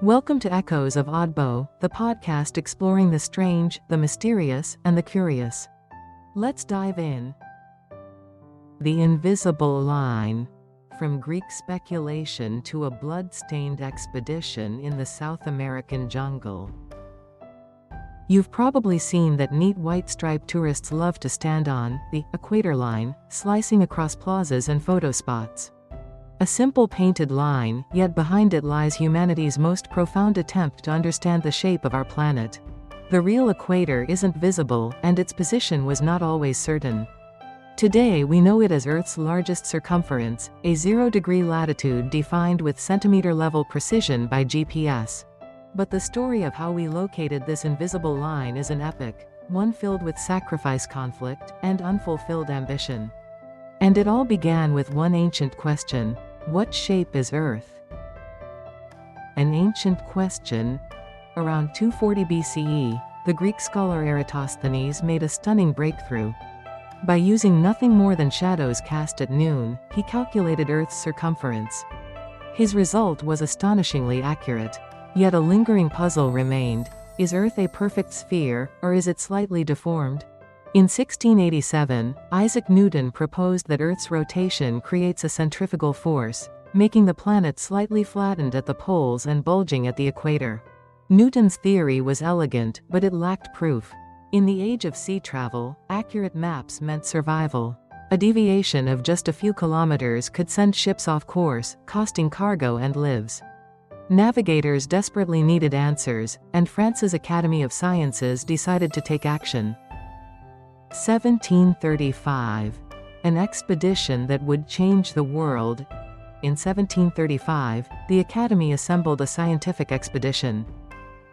Welcome to Echoes of Oddbo, the podcast exploring the strange, the mysterious, and the curious. Let's dive in. The Invisible Line. From Greek speculation to a blood-stained expedition in the South American jungle. You've probably seen that neat white stripe tourists love to stand on, the equator line, slicing across plazas and photo spots. A simple painted line, yet behind it lies humanity's most profound attempt to understand the shape of our planet. The real equator isn't visible, and its position was not always certain. Today we know it as Earth's largest circumference, a 0-degree latitude defined with centimeter-level precision by GPS. But the story of how we located this invisible line is an epic, one filled with sacrifice, conflict, and unfulfilled ambition. And it all began with one ancient question: what shape is Earth? An ancient question. Around 240 BCE, the Greek scholar Eratosthenes made a stunning breakthrough. By using nothing more than shadows cast at noon, he calculated Earth's circumference. His result was astonishingly accurate. Yet a lingering puzzle remained: is Earth a perfect sphere, or is it slightly deformed? In 1687, Isaac Newton proposed that Earth's rotation creates a centrifugal force, making the planet slightly flattened at the poles and bulging at the equator. Newton's theory was elegant, but it lacked proof. In the age of sea travel, accurate maps meant survival. A deviation of just a few kilometers could send ships off course, costing cargo and lives. Navigators desperately needed answers, and France's Academy of Sciences decided to take action. 1735. An expedition that would change the world. In 1735, the Academy assembled a scientific expedition.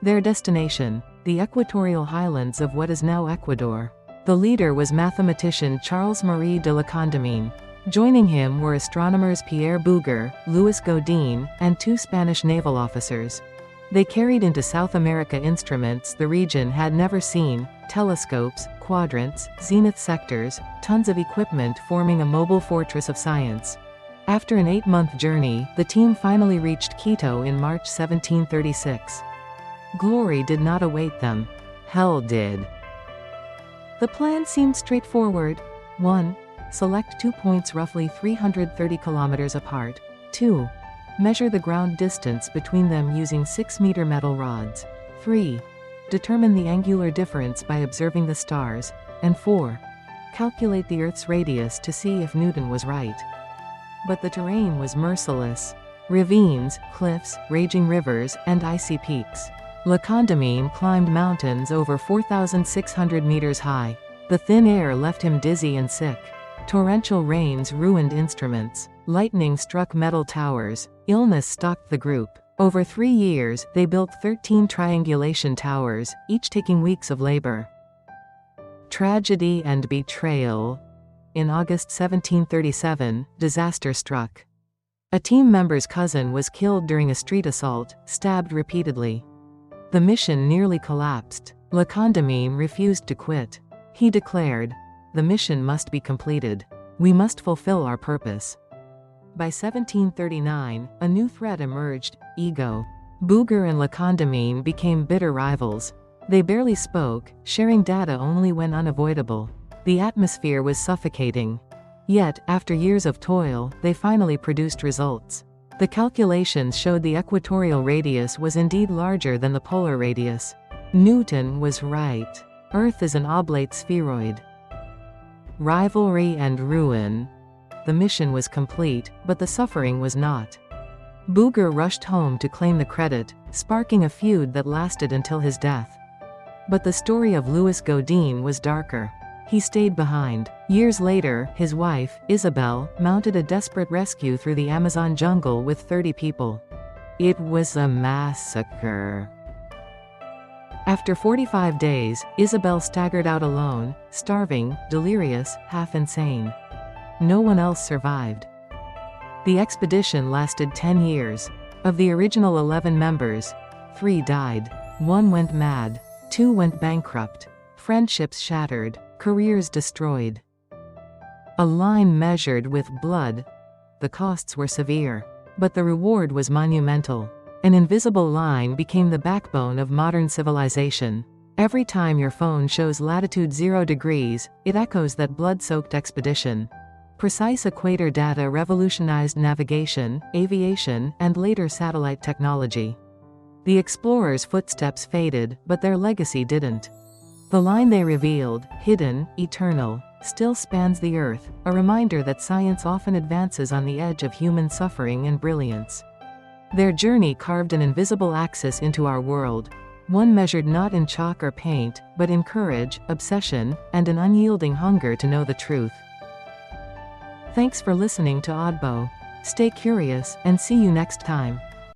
Their destination: the equatorial highlands of what is now Ecuador. The leader was mathematician Charles-Marie de Condamine. Joining him were astronomers Pierre Bouguer, Louis Gaudin, and 2 Spanish naval officers. They carried into South America instruments the region had never seen: telescopes, quadrants, zenith sectors, tons of equipment forming a mobile fortress of science. After an 8-month journey, the team finally reached Quito in March 1736. Glory did not await them. Hell did. The plan seemed straightforward. 1. Select 2 points roughly 330 kilometers apart. 2. Measure the ground distance between them using 6-meter metal rods. 3. Determine the angular difference by observing the stars. And 4. Calculate the Earth's radius to see if Newton was right. But the terrain was merciless. Ravines, cliffs, raging rivers, and icy peaks. Condamine climbed mountains over 4,600 meters high. The thin air left him dizzy and sick. Torrential rains ruined instruments. Lightning struck metal towers. Illness stalked the group. Over 3 years, they built 13 triangulation towers, each taking weeks of labor. Tragedy and betrayal. In August 1737, disaster struck. A team member's cousin was killed during a street assault, stabbed repeatedly. The mission nearly collapsed. Condamine refused to quit. He declared, "The mission must be completed. We must fulfill our purpose." By 1739, a new threat emerged: ego. Bouguer and Condamine became bitter rivals. They barely spoke, sharing data only when unavoidable. The atmosphere was suffocating. Yet, after years of toil, they finally produced results. The calculations showed the equatorial radius was indeed larger than the polar radius. Newton was right. Earth is an oblate spheroid. Rivalry and ruin. The mission was complete, but the suffering was not. Bouguer rushed home to claim the credit, sparking a feud that lasted until his death. But the story of Louis Gaudin was darker. He stayed behind. Years later, his wife, Isabelle, mounted a desperate rescue through the Amazon jungle with 30 people. It was a massacre. After 45 days, Isabelle staggered out alone, starving, delirious, half insane. No one else survived. The expedition lasted 10 years. Of the original 11 members, 3 died. 1 went mad. 2 went bankrupt. Friendships shattered. Careers destroyed. A line measured with blood. The costs were severe. But the reward was monumental. An invisible line became the backbone of modern civilization. Every time your phone shows latitude 0 degrees, it echoes that blood-soaked expedition. Precise equator data revolutionized navigation, aviation, and later satellite technology. The explorers' footsteps faded, but their legacy didn't. The line they revealed, hidden, eternal, still spans the Earth, a reminder that science often advances on the edge of human suffering and brilliance. Their journey carved an invisible axis into our world, one measured not in chalk or paint, but in courage, obsession, and an unyielding hunger to know the truth. Thanks for listening to Oddbo. Stay curious, and see you next time.